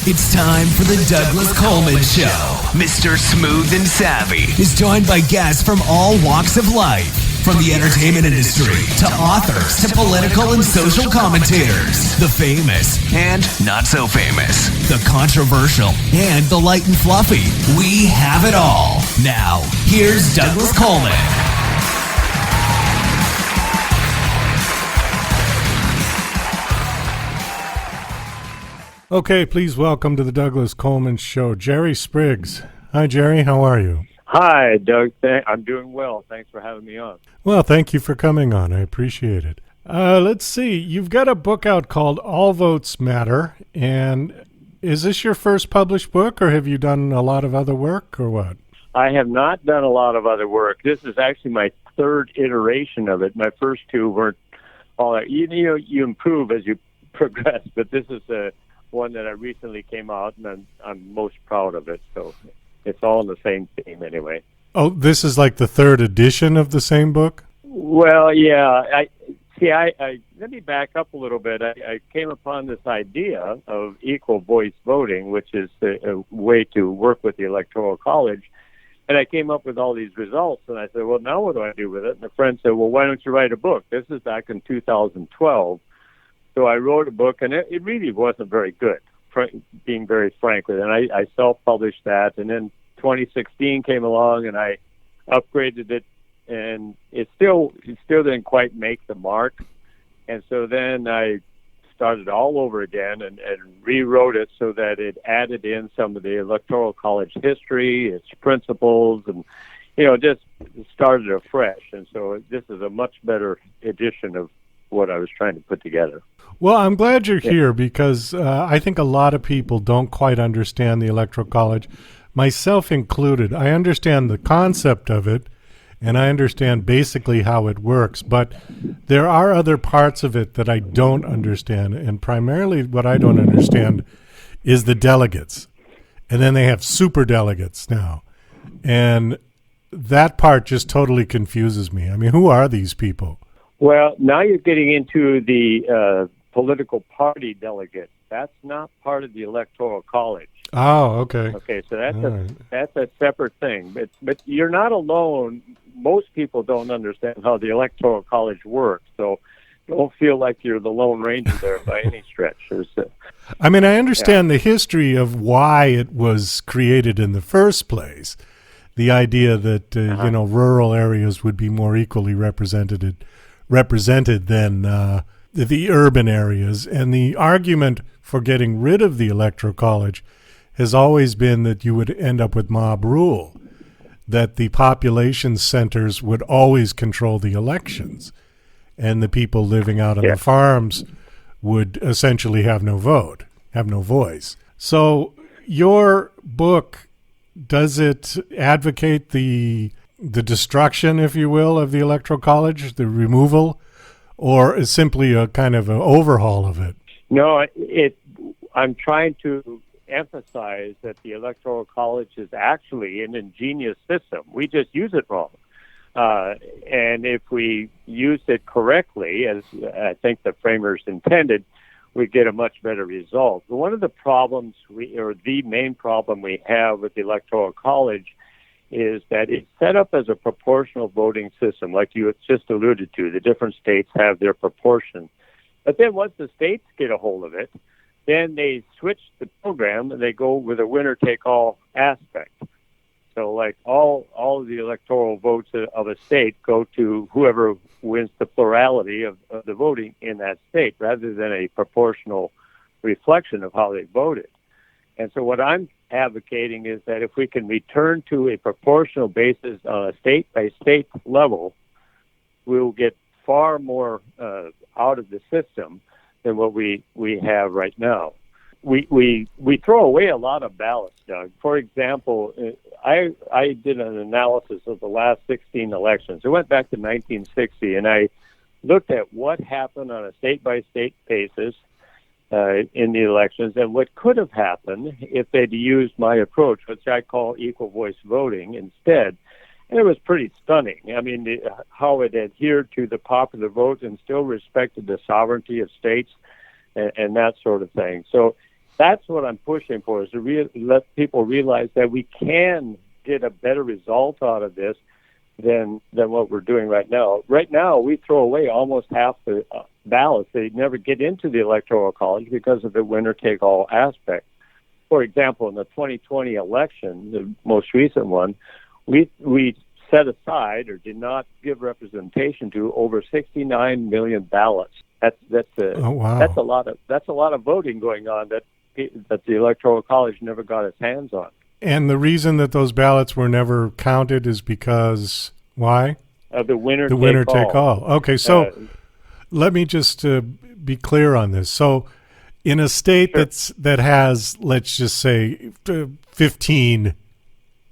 It's time for the Douglas Coleman Show. Mr. Smooth and Savvy is joined by guests from all walks of life, from the entertainment industry to authors to political and social commentators, the famous and not so famous, the controversial and the light and fluffy. We have it all. Now, here's Douglas Coleman. Okay, please welcome to the Douglas Coleman Show, Jerry Spriggs. Hi, Jerry. How are you? Hi, Doug. I'm doing well. Thanks for having me on. Well, thank you for coming on. I appreciate it. Let's see. You've got a book out called All Votes Matter. And is this your first published book, or have you done a lot of other work, or what? I have not done a lot of other work. This is actually my third iteration of it. My first two weren't all that. You improve as you progress, but this is one that I recently came out, and I'm most proud of it. So it's all in the same theme anyway. Oh, this is like the third edition of the same book? Well, yeah. Let me back up a little bit. I came upon this idea of equal voice voting, which is a way to work with the Electoral College. And I came up with all these results, and I said, well, now what do I do with it? And a friend said, well, why don't you write a book? This is back in 2012. So I wrote a book, and it really wasn't very good, being very frank with it. And I self-published that, and then 2016 came along, and I upgraded it, and it still didn't quite make the mark. And so then I started all over again and rewrote it so that it added in some of the Electoral College history, its principles, and just started afresh. And so this is a much better edition of what I was trying to put together. Well, I'm glad you're here because I think a lot of people don't quite understand the Electoral College, myself included. I understand the concept of it, and I understand basically how it works, but there are other parts of it that I don't understand, and primarily what I don't understand is the delegates. And then they have super delegates now, and that part just totally confuses me. I mean, who are these people? Well, now you're getting into the political party delegate. That's not part of the Electoral College. Oh, okay. Okay, so that's a separate thing. But you're not alone. Most people don't understand how the Electoral College works, so don't feel like you're the Lone Ranger there by any stretch. I mean, I understand the history of why it was created in the first place. The idea that rural areas would be more equally represented than the urban areas. And the argument for getting rid of the Electoral College has always been that you would end up with mob rule, that the population centers would always control the elections, and the people living out on the farms would essentially have no vote, have no voice. So your book, does it advocate the destruction, if you will, of the Electoral College, the removal, or is simply a kind of an overhaul of it? No, I'm trying to emphasize that the Electoral College is actually an ingenious system. We just use it wrong. And if we use it correctly, as I think the framers intended, we get a much better result. But one of the problems the main problem we have with the Electoral College is that it's set up as a proportional voting system, like you just alluded to. The different states have their proportion. But then once the states get a hold of it, then they switch the program and they go with a winner-take-all aspect. So like all of the electoral votes of a state go to whoever wins the plurality of the voting in that state, rather than a proportional reflection of how they voted. And so what I'm advocating is that if we can return to a proportional basis on a state-by-state level, we'll get far more out of the system than what we have right now. We throw away a lot of ballots, Doug. For example, I did an analysis of the last 16 elections. I went back to 1960, and I looked at what happened on a state-by-state basis in the elections and what could have happened if they'd used my approach, which I call equal voice voting, instead. And it was pretty stunning. I mean, how it adhered to the popular vote and still respected the sovereignty of states and that sort of thing. So That's what I'm pushing for, is to let people realize that we can get a better result out of this than what we're doing right now. Right now, we throw away almost half the ballots. They never get into the Electoral College because of the winner-take-all aspect. For example, in the 2020 election, the most recent one, we set aside or did not give representation to over 69 million ballots. Oh, wow. That's a lot of voting going on that the Electoral College never got its hands on. And the reason that those ballots were never counted is because why? The winner take all. Okay, so let me just be clear on this. So in a state that has, let's just say, 15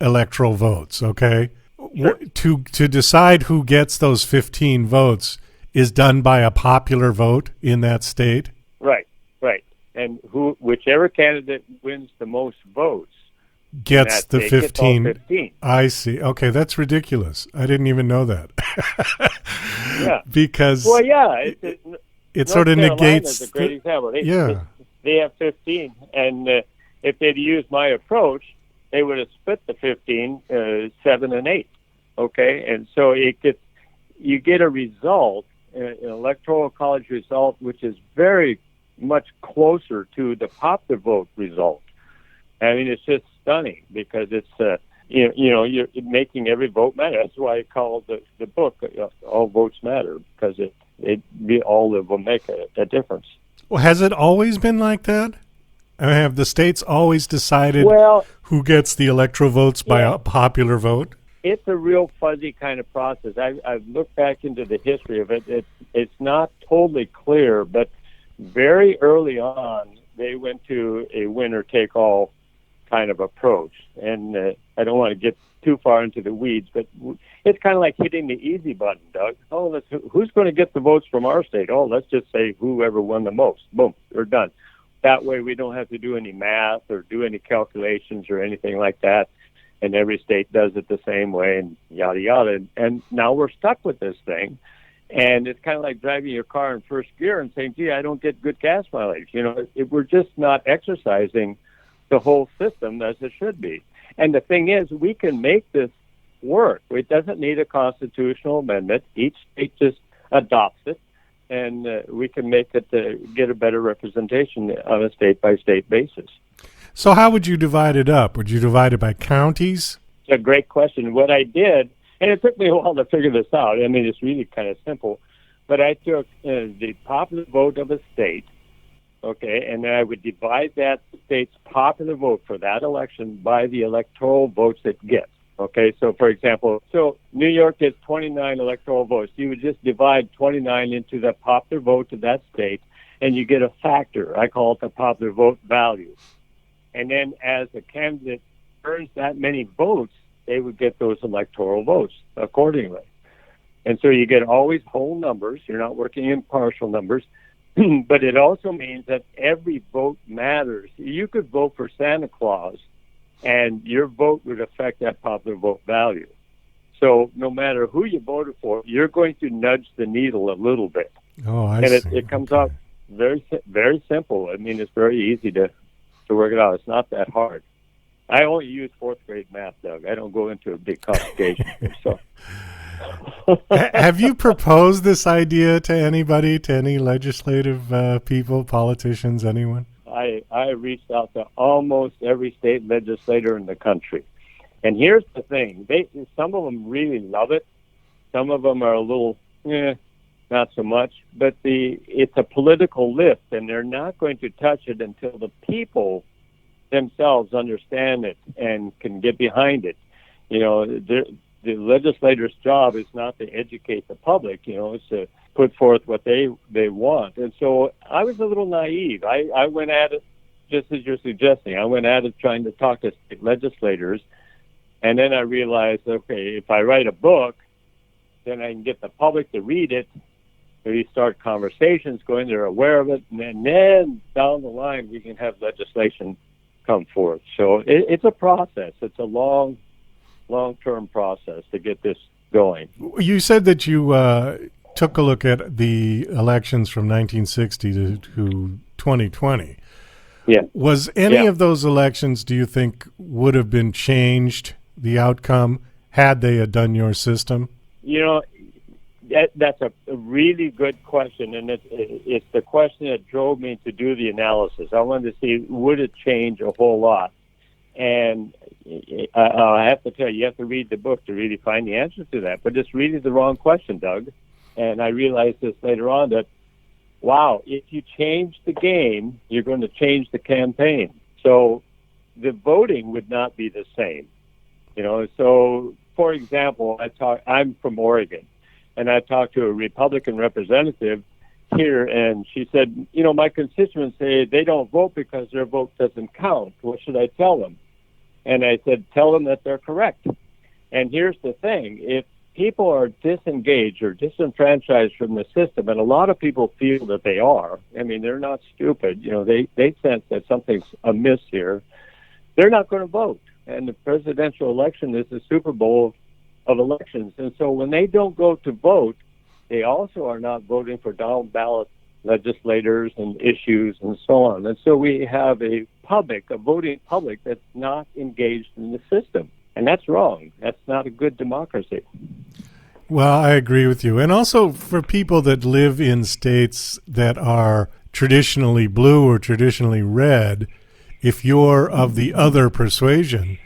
electoral votes, okay? Sure. To decide who gets those 15 votes is done by a popular vote in that state? Right. And whichever candidate wins the most votes gets the 15. Gets all 15. I see. Okay, that's ridiculous. I didn't even know that. Yeah. Because it sort of negates. Is a great example. They have 15, and if they'd used my approach, they would have split the 15, 7 and 8. Okay, and so you get a result, an Electoral College result, which is very much closer to the popular vote result. I mean, it's just stunning because it's you're making every vote matter. That's why I call the book "All Votes Matter," because all of them make a difference. Well, has it always been like that? I mean, have the states always decided who gets the electoral votes by a popular vote? It's a real fuzzy kind of process. I've looked back into the history of it. It's not totally clear, but very early on, they went to a winner-take-all kind of approach. And I don't want to get too far into the weeds, but it's kind of like hitting the easy button, Doug. Oh, who's going to get the votes from our state? Oh, let's just say whoever won the most. Boom, we're done. That way we don't have to do any math or do any calculations or anything like that. And every state does it the same way and yada, yada. And now we're stuck with this thing. And it's kind of like driving your car in first gear and saying, gee, I don't get good gas mileage. We're just not exercising the whole system as it should be. And the thing is, we can make this work. It doesn't need a constitutional amendment. Each state just adopts it, and we can make it get a better representation on a state-by-state basis. So how would you divide it up? Would you divide it by counties? It's a great question. What I did, and it took me a while to figure this out. I mean, it's really kind of simple. But I took the popular vote of a state, okay, and then I would divide that state's popular vote for that election by the electoral votes it gets. Okay, so for example, New York gets 29 electoral votes. You would just divide 29 into the popular vote of that state, and you get a factor. I call it the popular vote value. And then as a candidate earns that many votes, they would get those electoral votes accordingly. And so you get always whole numbers. You're not working in partial numbers. But it also means that every vote matters. You could vote for Santa Claus, and your vote would affect that popular vote value. So no matter who you voted for, you're going to nudge the needle a little bit. Oh, I see. And it comes out very, very simple. I mean, it's very easy to work it out. It's not that hard. I only use fourth grade math, Doug. I don't go into a big complication. So. Have you proposed this idea to anybody, to any legislative people, politicians, anyone? I reached out to almost every state legislator in the country. And here's the thing. Some of them really love it. Some of them are a little, not so much. But it's a political lift, and they're not going to touch it until the themselves understand it and can get behind it. The legislator's job is not to educate the public, it's to put forth what they want. And so I was a little naive. I went at it just as you're suggesting. I went at it trying to talk to state legislators, and then I realized, okay, if I write a book, then I can get the public to read it. We start conversations going, they're aware of it, and then down the line we can have legislation come forth. So it's a process. It's a long-term process to get this going. You said that you took a look at the elections from 1960 to 2020. Yeah. Was any Yeah. of those elections, do you think, would have been changed, the outcome, had they had done your system? You know, that's a really good question, and it's the question that drove me to do the analysis. I wanted to see, would it change a whole lot? And I have to tell you, you have to read the book to really find the answer to that. But it's really the wrong question, Doug. And I realized this later on that, wow, if you change the game, you're going to change the campaign. So the voting would not be the same. You know, so for example, I'm from Oregon, and I talked to a Republican representative here, and she said, you know, my constituents say they don't vote because their vote doesn't count. What should I tell them? And I said, tell them that they're correct. And here's the thing. If people are disengaged or disenfranchised from the system, and a lot of people feel that they are, I mean, they're not stupid. You know, they sense that something's amiss here. They're not going to vote. And the presidential election is the Super Bowl of elections. And so when they don't go to vote, they also are not voting for down-ballot legislators and issues and so on. And so we have a voting public that's not engaged in the system. And that's wrong. That's not a good democracy. Well, I agree with you. And also for people that live in states that are traditionally blue or traditionally red, if you're of the other persuasion,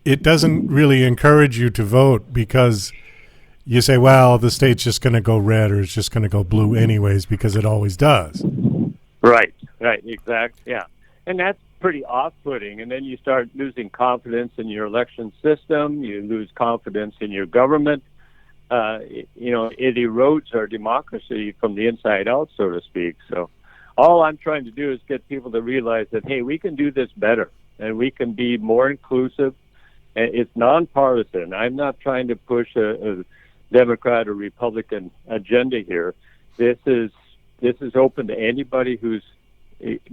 it doesn't really encourage you to vote because you say, well, the state's just going to go red or it's just going to go blue anyways because it always does. Right, exactly, yeah. And that's pretty off-putting. And then you start losing confidence in your election system. You lose confidence in your government. You know, it erodes our democracy from the inside out, so to speak. So all I'm trying to do is get people to realize that, hey, we can do this better and we can be more inclusive. It's nonpartisan. I'm not trying to push a Democrat or Republican agenda here. This is open to anybody who's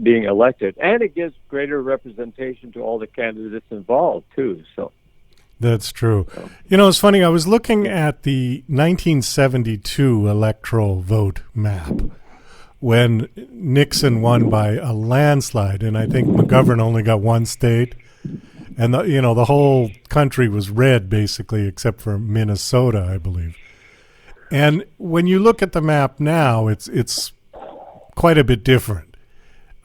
being elected, and it gives greater representation to all the candidates involved too. So that's true. You know, it's funny. I was looking at the 1972 electoral vote map when Nixon won by a landslide, and I think McGovern only got one state, and the whole country was red basically, except for Minnesota, I believe. And when you look at the map now, it's quite a bit different.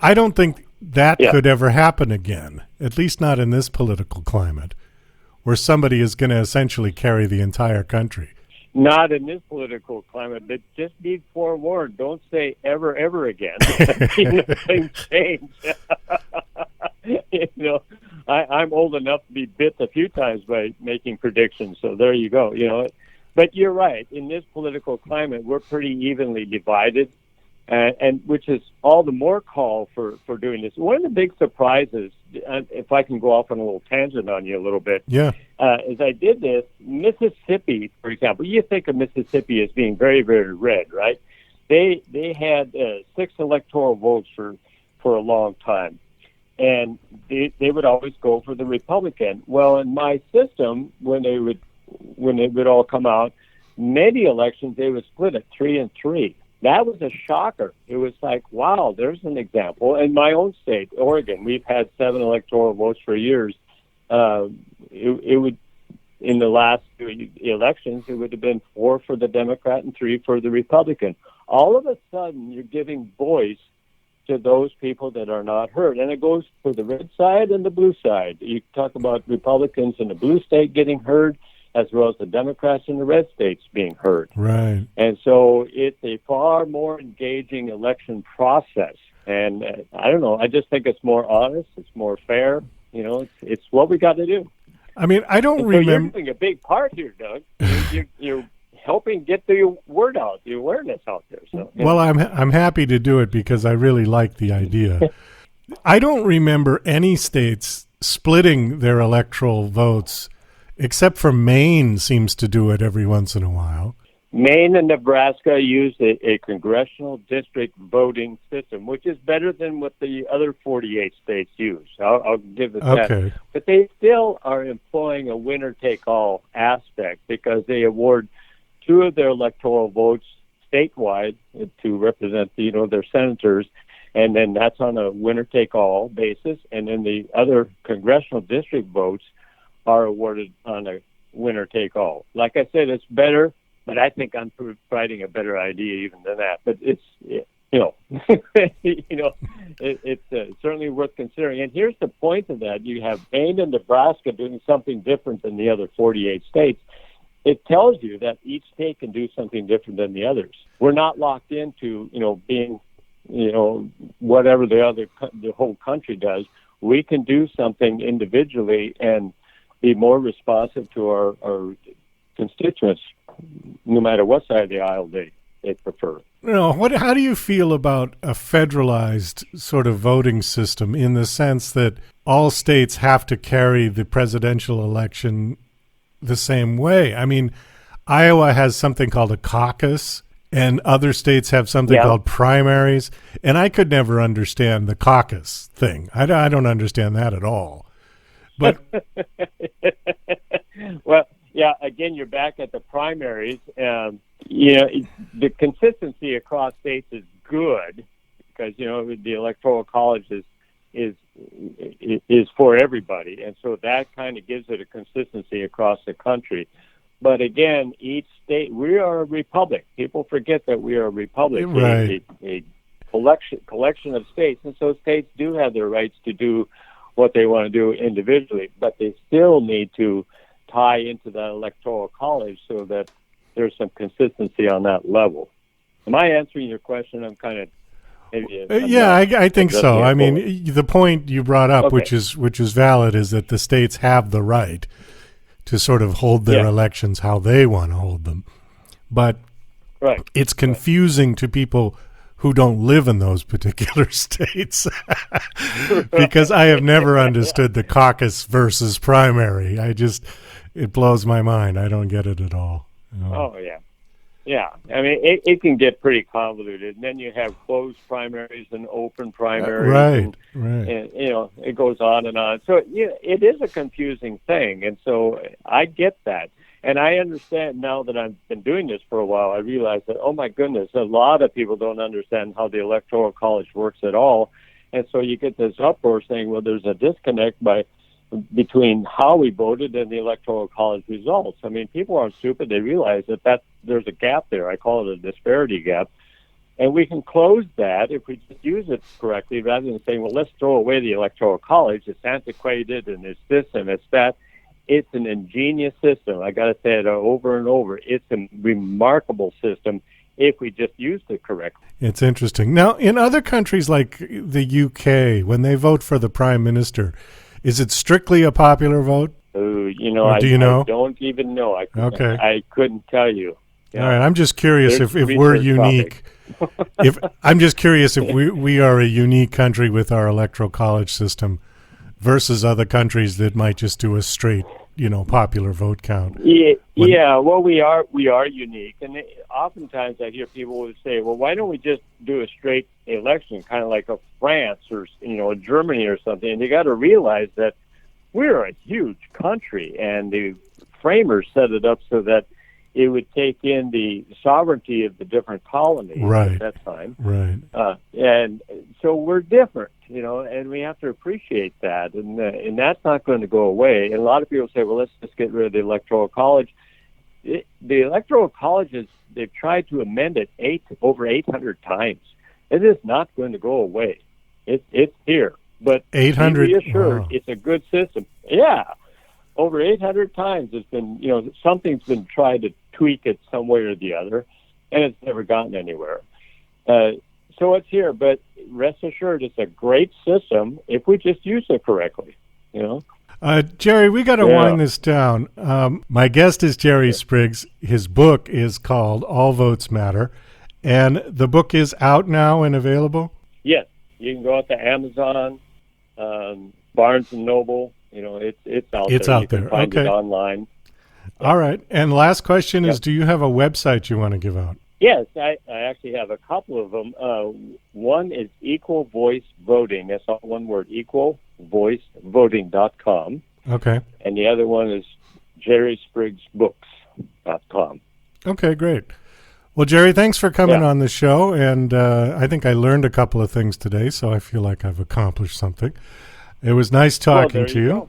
I don't think that could ever happen again, at least not in this political climate, where somebody is going to essentially carry the entire country. Not in this political climate, but just be forewarned. Don't say ever, ever again. Things change. You know, I'm old enough to be bit a few times by making predictions, so there you go. You know, but you're right. In this political climate, we're pretty evenly divided. And which is all the more call for doing this. One of the big surprises, if I can go off on a little tangent on you a little bit, as I did this, Mississippi, for example, you think of Mississippi as being very, very red, right? They had 6 electoral votes for a long time, and they would always go for the Republican. Well, in my system, when it would all come out, many elections they would split at 3-3. That was a shocker. It was like, wow, there's an example. In my own state, Oregon, we've had 7 electoral votes for years. It would, in the last 2 elections, it would have been 4 for the Democrat and 3 for the Republican. All of a sudden, you're giving voice to those people that are not heard. And it goes for the red side and the blue side. You talk about Republicans in the blue state getting heard, as well as the Democrats in the red states being heard. Right. And so it's a far more engaging election process. And I don't know, I just think it's more honest, it's more fair. You know, it's what we got to do. I mean, I don't remember. You're doing a big part here, Doug. You're helping get the word out, the awareness out there. So, well, I'm happy to do it because I really like the idea. I don't remember any states splitting their electoral votes, except for Maine seems to do it every once in a while. Maine and Nebraska use a congressional district voting system, which is better than what the other 48 states use. I'll give it that. But they still are employing a winner-take-all aspect because they award 2 of their electoral votes statewide to represent, their senators, And then that's on a winner-take-all basis. And then the other congressional district votes are awarded on a winner-take-all. Like I said, it's better, but I think I'm providing a better idea even than that. But it's, it's certainly worth considering. And here's the point of that. You have Maine and Nebraska doing something different than the other 48 states. It tells you that each state can do something different than the others. We're not locked into, being, whatever the whole country does. We can do something individually and be more responsive to our constituents, no matter what side of the aisle they prefer. How do you feel about a federalized sort of voting system in the sense that all states have to carry the presidential election the same way? I mean, Iowa has something called a caucus, and other states have something called primaries, and I could never understand the caucus thing. I don't understand that at all. But well, yeah, again, you're back at the primaries. The consistency across states is good because, the Electoral College is for everybody. And so that kind of gives it a consistency across the country. But again, each state, we are a republic. People forget that we are a republic, right. a collection of states. And so states do have their rights to do what they want to do individually, but they still need to tie into the Electoral College so that there's some consistency on that level. Am I answering your question? I'm kind of I think so. I mean, the point you brought up, which is valid, is that the states have the right to sort of hold their elections how they want to hold them. But it's confusing to people who don't live in those particular states because I have never understood the caucus versus primary. It blows my mind. I don't get it at all. Oh, yeah. Yeah, I mean, it can get pretty convoluted. And then you have closed primaries and open primaries. Right. And, it goes on and on. So it is a confusing thing. And so I get that. And I understand now that I've been doing this for a while, I realize that, oh, my goodness, a lot of people don't understand how the Electoral College works at all. And so you get this uproar saying, well, there's a disconnect between how we voted and the Electoral College results. I mean, people aren't stupid. They realize that there's a gap there. I call it a disparity gap. And we can close that if we just use it correctly rather than saying, well, let's throw away the Electoral College. It's antiquated and it's this and it's that. It's an ingenious system. I got to say it over and over. It's a remarkable system if we just used it correctly. It's interesting. Now, in other countries like the UK, when they vote for the prime minister, is it strictly a popular vote? Do you know? I don't even know. I couldn't tell you. All right. I'm just curious if we're unique. I'm just curious if we are a unique country with our Electoral College system versus other countries that might just do a straight, popular vote count. Well, we are unique, and oftentimes I hear people would say, well, why don't we just do a straight election, kind of like a France or Germany or something? And you got to realize that we're a huge country, and the framers set it up so that it would take in the sovereignty of the different colonies at that time. Right. And so we're different, and we have to appreciate that. And that's not going to go away. And a lot of people say, well, let's just get rid of the Electoral College. The Electoral College, they've tried to amend it over 800 times. It is not going to go away. It's here. But 800, be reassured, It's a good system. Yeah. Over 800 times it's been, something's been tried to tweak it some way or the other, and it's never gotten anywhere. So it's here, but rest assured it's a great system if we just use it correctly, Jerry, we got to wind this down. My guest is Jerry Spriggs. His book is called All Votes Matter, and the book is out now and available? Yes. You can go out to Amazon, Barnes & Noble. It's out there. It's out you can there. find it online. All right. And last question is, do you have a website you want to give out? Yes, I actually have a couple of them. One is Equal Voice Voting. That's all one word, equalvoicevoting.com. Okay. And the other one is jerryspriggsbooks.com. Okay, great. Well, Jerry, thanks for coming Yeah. on the show, and I think I learned a couple of things today, so I feel like I've accomplished something. It was nice talking to you, go.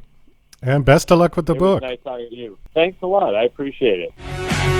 and best of luck with the It book. was nice talking to you. Thanks a lot. I appreciate it.